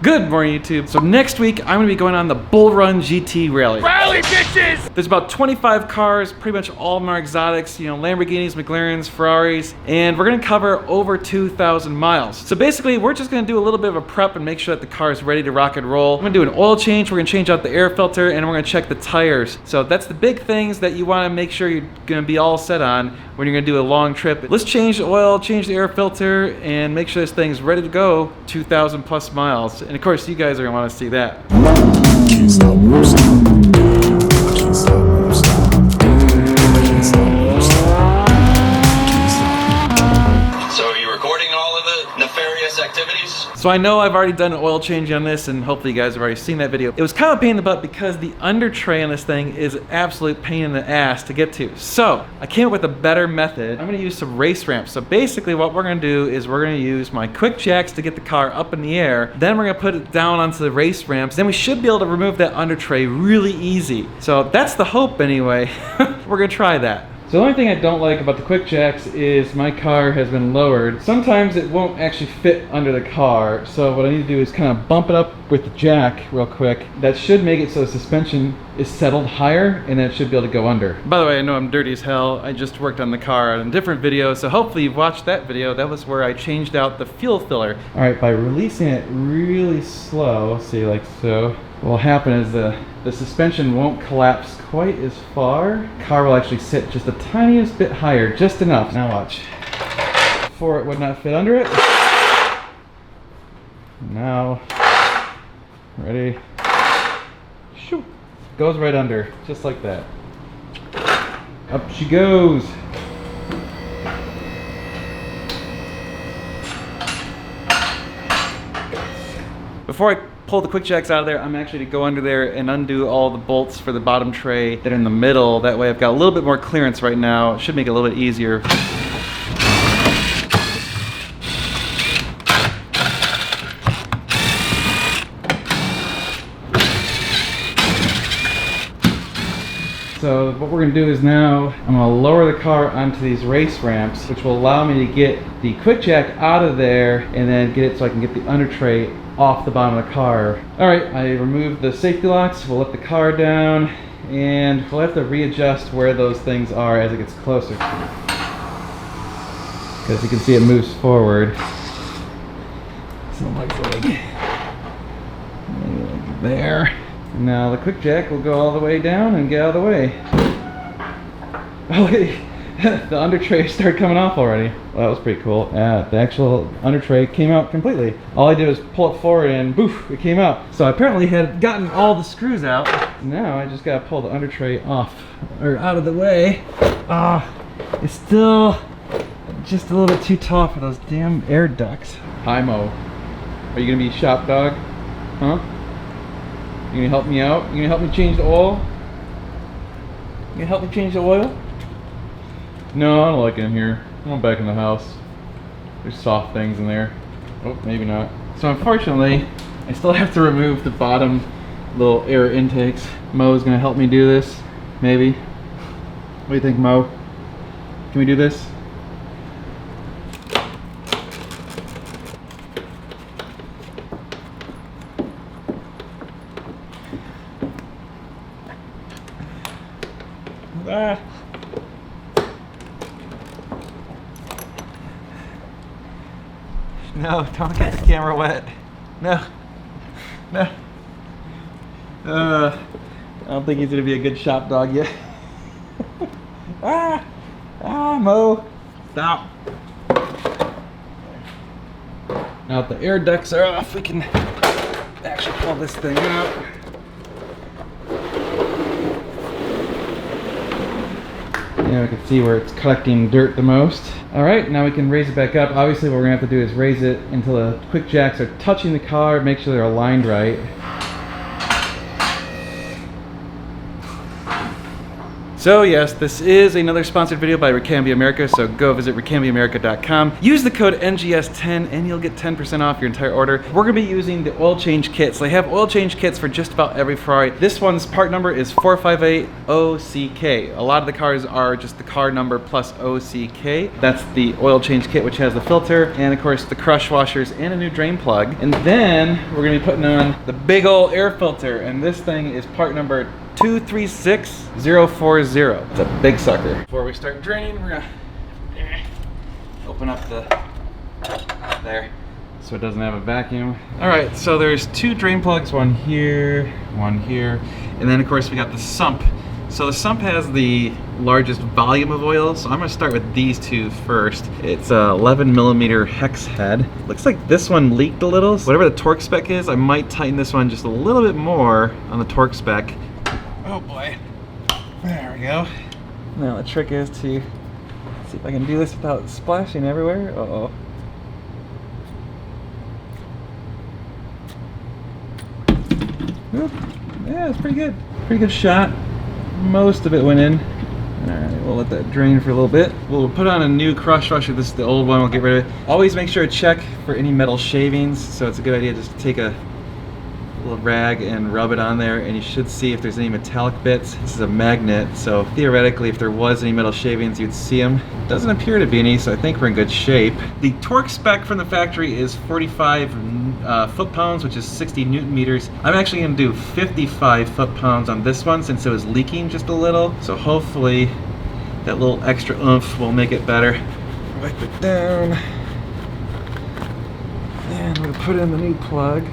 Good morning, YouTube. So next week, I'm gonna be going on the Bull Run GT Rally. Rally, bitches! There's about 25 cars, pretty much all of them are exotics, you know, Lamborghinis, McLarens, Ferraris, and we're gonna cover over 2,000 miles. So basically, we're just gonna do a little bit of a prep and make sure that the car is ready to rock and roll. I'm gonna do an oil change, we're gonna change out the air filter, and we're gonna check the tires. So that's the big things that you wanna make sure you're gonna be all set on when you're gonna do a long trip. Let's change the oil, change the air filter, and make sure this thing's ready to go 2,000 plus miles. And of course, you guys are gonna wanna see that. Can't stop, won't stop. I can't stop, won't stop. I can't stop, won't stop. Can't stop. So are you recording all of the nefarious activities? So I know I've already done an oil change on this, and hopefully you guys have already seen that video. It was kind of a pain in the butt because the under tray on this thing is an absolute pain in the ass to get to. So I came up with a better method. I'm gonna use some race ramps. So basically what we're gonna do is we're gonna use my quick jacks to get the car up in the air. Then we're gonna put it down onto the race ramps. Then we should be able to remove that under tray really easy. So that's the hope anyway. We're gonna try that. So the only thing I don't like about the quick jacks is my car has been lowered. Sometimes it won't actually fit under the car. So what I need to do is kind of bump it up with the jack real quick. That should make it so the suspension is settled higher and then it should be able to go under. By the way, I know I'm dirty as hell. I just worked on the car on a different video. So hopefully you've watched that video. That was where I changed out the fuel filler. All right, by releasing it really slow, see like so, what will happen is the suspension won't collapse quite as far. Car will actually sit just the tiniest bit higher, just enough. Now watch. Before it would not fit under it. Now, ready? Shoo. Goes right under, just like that. Up she goes. Before I pull the quick jacks out of there, I'm actually to go under there and undo all the bolts for the bottom tray that are in the middle. That way I've got a little bit more clearance right now. It should make it a little bit easier. So what we're gonna do is now, I'm gonna lower the car onto these race ramps, which will allow me to get the quick jack out of there and then get it so I can get the under tray off the bottom of the car. All right, I removed the safety locks. We'll let the car down and we'll have to readjust where those things are as it gets closer. Because you can see it moves forward. So like there. Now the quick jack will go all the way down and get out of the way. Oh, the under tray started coming off already. Well, that was pretty cool. The actual under tray came out completely. All I did was pull it forward and boof, it came out. So I apparently had gotten all the screws out. Now I just gotta pull the under tray off, or out of the way. It's still just a little bit too tall for those damn air ducts. Hi Mo, are you gonna be shop dog? Huh? You gonna help me out? You gonna help me change the oil? You gonna help me change the oil? No, I don't like it in here. I want back in the house. There's soft things in there. Oh, maybe not. So unfortunately, I still have to remove the bottom little air intakes. Mo's gonna help me do this, maybe. What do you think, Mo? Can we do this? Ah. No, don't get the camera wet. No. No. I don't think he's gonna be a good shop dog yet. Mo. Stop. Now that the air ducts are off, we can actually pull this thing out. Now we can see where it's collecting dirt the most. All right, now we can raise it back up. Obviously what we're gonna have to do is raise it until the quick jacks are touching the car, make sure they're aligned right. So yes, this is another sponsored video by Ricambia America, so go visit ricambiaamerica.com. Use the code NGS10 and you'll get 10% off your entire order. We're gonna be using the oil change kits. They have oil change kits for just about every Ferrari. This one's part number is 458OCK. A lot of the cars are just the car number plus OCK. That's the oil change kit, which has the filter and of course the crush washers and a new drain plug. And then we're gonna be putting on the big old air filter, and this thing is part number 236040. It's a big sucker. Before we start draining, we're gonna open up there so it doesn't have a vacuum. All right, so there's two drain plugs, one here, and then of course we got the sump. So the sump has the largest volume of oil, so I'm gonna start with these two first. It's a 11mm hex head. Looks like this one leaked a little. So whatever the torque spec is, I might tighten this one just a little bit more on the torque spec. Oh boy, there we go. Now the trick is to see if I can do this without splashing everywhere. Uh-oh. Oop. Yeah, it's pretty good. Pretty good shot. Most of it went in. Alright, we'll let that drain for a little bit. We'll put on a new crush washer. This is the old one, we'll get rid of it. Always make sure to check for any metal shavings, so it's a good idea just to take a little rag and rub it on there, and you should see if there's any metallic bits. This is a magnet, so theoretically if there was any metal shavings you'd see them. Doesn't appear to be any, so I think we're in good shape. The torque spec from the factory is 45 foot-pounds, which is 60 newton meters. I'm actually going to do 55 foot-pounds on this one since it was leaking just a little, so hopefully that little extra oomph will make it better. Wipe it down, and we're going to put in the new plug.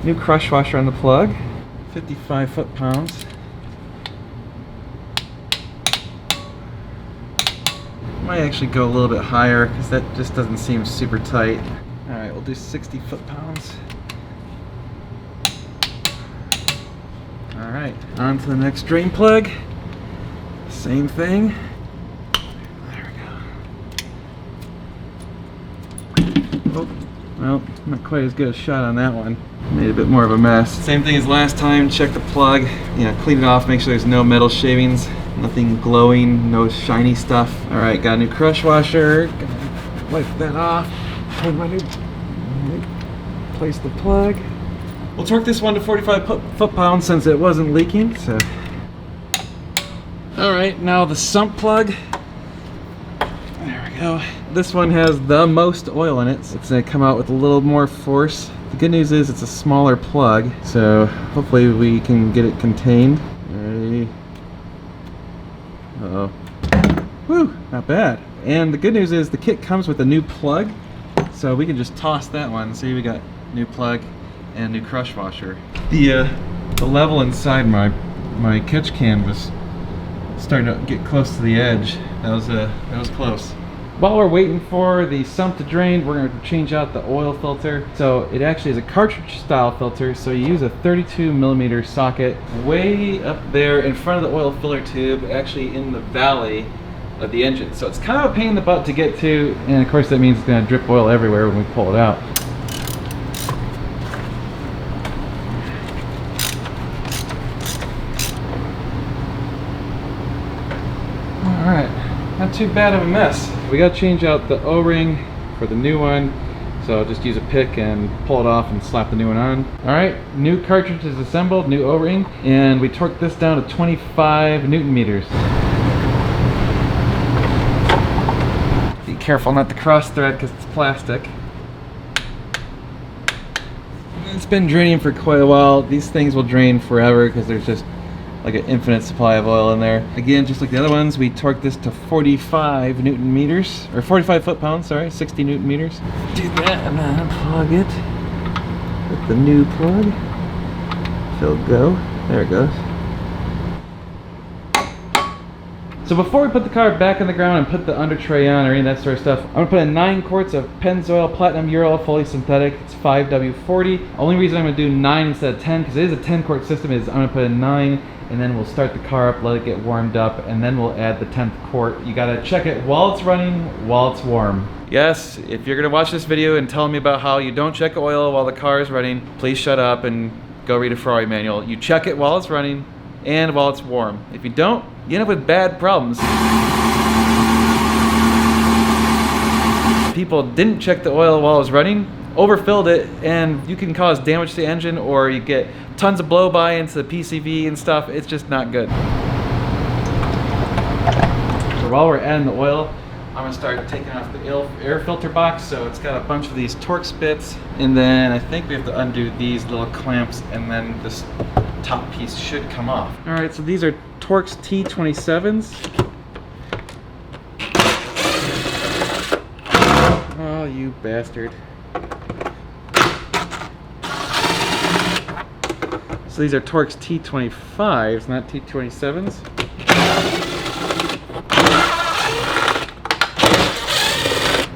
New crush washer on the plug, 55 foot-pounds. Might actually go a little bit higher because that just doesn't seem super tight. All right, we'll do 60 foot-pounds. All right, on to the next drain plug. Same thing. There we go. Oh. Well, not quite as good a shot on that one. Made a bit more of a mess. Same thing as last time, check the plug, clean it off, make sure there's no metal shavings, nothing glowing, no shiny stuff. All right, got a new crush washer. Gonna wipe that off. Put my new, place the plug. We'll torque this one to 45 foot-pounds since it wasn't leaking, so. All right, now the sump plug. There we go. This one has the most oil in it, so it's going to come out with a little more force. The good news is it's a smaller plug, so hopefully we can get it contained. Ready? Uh-oh. Whew, not bad. And the good news is the kit comes with a new plug, so we can just toss that one. See, we got new plug and new crush washer. The level inside my catch can was starting to get close to the edge. That was close. While we're waiting for the sump to drain, we're going to change out the oil filter. So it actually is a cartridge style filter, so you use a 32mm socket way up there in front of the oil filler tube, actually in the valley of the engine. So it's kind of a pain in the butt to get to, and of course that means it's going to drip oil everywhere when we pull it out. Alright, not too bad of a mess. We got to change out the O-ring for the new one, so I'll just use a pick and pull it off and slap the new one on. Alright, new cartridge is assembled, new O-ring, and we torqued this down to 25 newton meters. Be careful not to cross thread because it's plastic. It's been draining for quite a while. These things will drain forever because there's just like an infinite supply of oil in there. Again, just like the other ones, we torqued this to 45 newton meters, or 45 foot-pounds, sorry, 60 newton meters. Do that and then unplug it with the new plug. So go, there it goes. So before we put the car back in the ground and put the under tray on or any of that sort of stuff, I'm gonna put in 9 quarts of Pennzoil Platinum Urol fully synthetic. It's 5W40. Only reason I'm gonna do 9 instead of 10, because it is a 10-quart system, is I'm gonna put in 9, and then we'll start the car up, let it get warmed up, and then we'll add the 10th quart. You gotta check it while it's running, while it's warm. Yes, if you're gonna watch this video and tell me about how you don't check oil while the car is running, please shut up and go read a Ferrari manual. You check it while it's running and while it's warm. If you don't, you end up with bad problems. People didn't check the oil while it was running, overfilled it, and you can cause damage to the engine, or you get tons of blow-by into the PCV and stuff. It's just not good. So while we're adding the oil, I'm gonna start taking off the air filter box. So it's got a bunch of these Torx bits, and then I think we have to undo these little clamps, and then this top piece should come off. All right, so these are Torx T27s. Oh, you bastard. So these are Torx T25s, not T27s.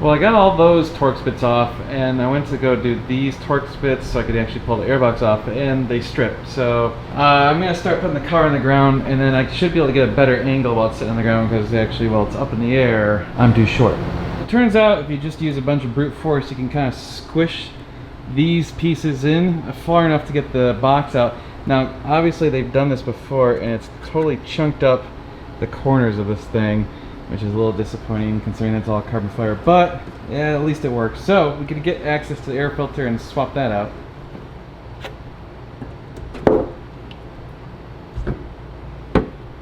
Well, I got all those Torx bits off, and I went to go do these Torx bits so I could actually pull the airbox off, and they stripped. So I'm gonna start putting the car on the ground, and then I should be able to get a better angle while it's sitting on the ground, because actually while it's up in the air, I'm too short. It turns out if you just use a bunch of brute force, you can kind of squish these pieces in far enough to get the box out. Now, obviously they've done this before, and it's totally chunked up the corners of this thing, which is a little disappointing considering that's all carbon fiber, but yeah, at least it works. So we can get access to the air filter and swap that out.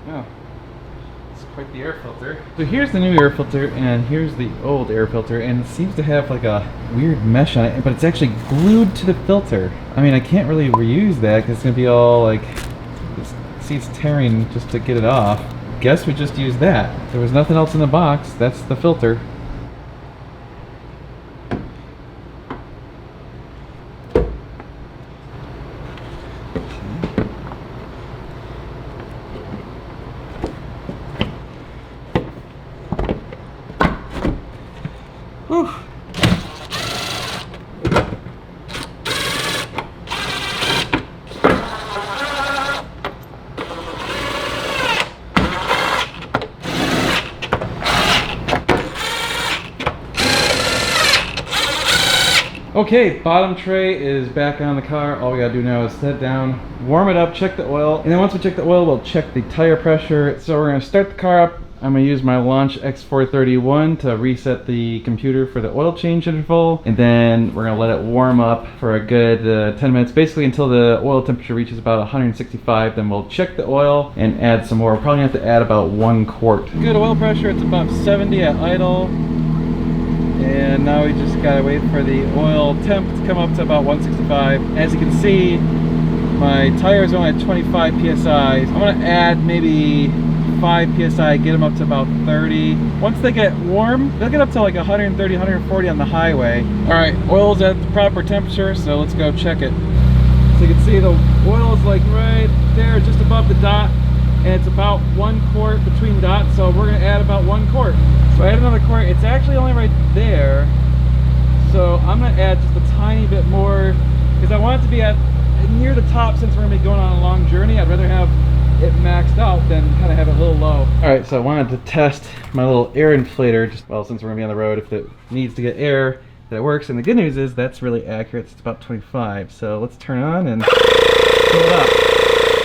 Oh, it's quite the air filter. So here's the new air filter, and here's the old air filter, and it seems to have like a weird mesh on it, but it's actually glued to the filter. I mean, I can't really reuse that because it's gonna be all like, see, it's tearing just to get it off. Guess we just used that. There was nothing else in the box. That's the filter. Whew. Okay, bottom tray is back on the car. All we gotta do now is set down, warm it up, check the oil, and then once we check the oil, we'll check the tire pressure. So we're gonna start the car up. I'm gonna use my Launch X431 to reset the computer for the oil change interval, and then we're gonna let it warm up for a good 10 minutes, basically until the oil temperature reaches about 165. Then we'll check the oil and add some more. We'll probably have to add about 1 quart. Good oil pressure, it's about 70 at idle. And now we just gotta wait for the oil temp to come up to about 165. As you can see, my tire is only at 25 psi. I'm gonna add maybe 5 psi, get them up to about 30. Once they get warm, they'll get up to like 130, 140 on the highway. All right, oil's at the proper temperature, so let's go check it. So you can see the oil is like right there, just above the dot, and it's about 1 quart between dots, so we're gonna add about 1 quart. So I add another quart. It's actually only right there, so I'm gonna add just a tiny bit more because I want it to be at near the top. Since we're gonna be going on a long journey, I'd rather have it maxed out than kind of have it a little low. All right, so I wanted to test my little air inflator, just well, since we're gonna be on the road, if it needs to get air, that it works. And the good news is that's really accurate. It's about 25. So let's turn it on and fill it up.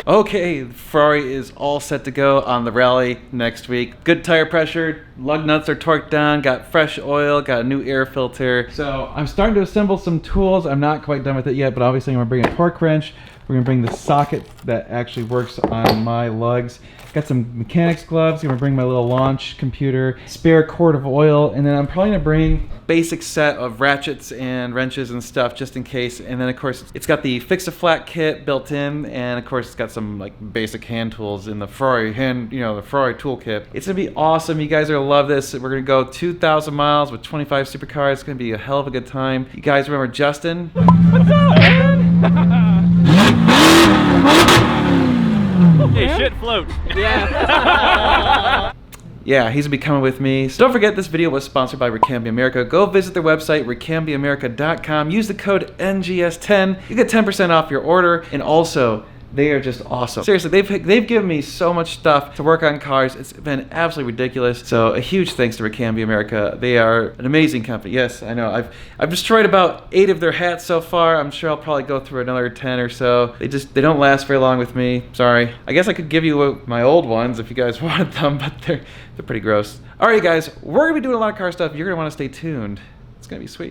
Okay, Ferrari is all set to go on the rally next week. Good tire pressure, lug nuts are torqued down, got fresh oil, got a new air filter. So I'm starting to assemble some tools. I'm not quite done with it yet, but obviously I'm gonna bring a torque wrench. We're gonna bring the socket that actually works on my lugs. Got some mechanics gloves. I'm gonna bring my little launch computer, spare quart of oil, and then I'm probably gonna bring basic set of ratchets and wrenches and stuff just in case. And then of course it's got the Fix-A-Flat kit built in, and of course it's got some like basic hand tools in the Ferrari the Ferrari toolkit. It's gonna be awesome. You guys are gonna love this. We're gonna go 2,000 miles with 25 supercars. It's gonna be a hell of a good time. You guys remember Justin? What's up, man? Hey, shit floats. Yeah. Yeah, he's gonna be coming with me. So don't forget, this video was sponsored by Ricambia America. Go visit their website, ricambiaamerica.com. Use the code NGS10. You get 10% off your order. And also, They are just awesome. Seriously, they've given me so much stuff to work on cars. It's been absolutely ridiculous. So a huge thanks to Ricambio America. They are an amazing company. Yes, I know. I've destroyed about 8 of their hats so far. I'm sure I'll probably go through another 10 or so. They don't last very long with me. Sorry. I guess I could give you my old ones if you guys wanted them, but they're pretty gross. All right, guys, we're gonna be doing a lot of car stuff. You're gonna want to stay tuned. It's gonna be sweet.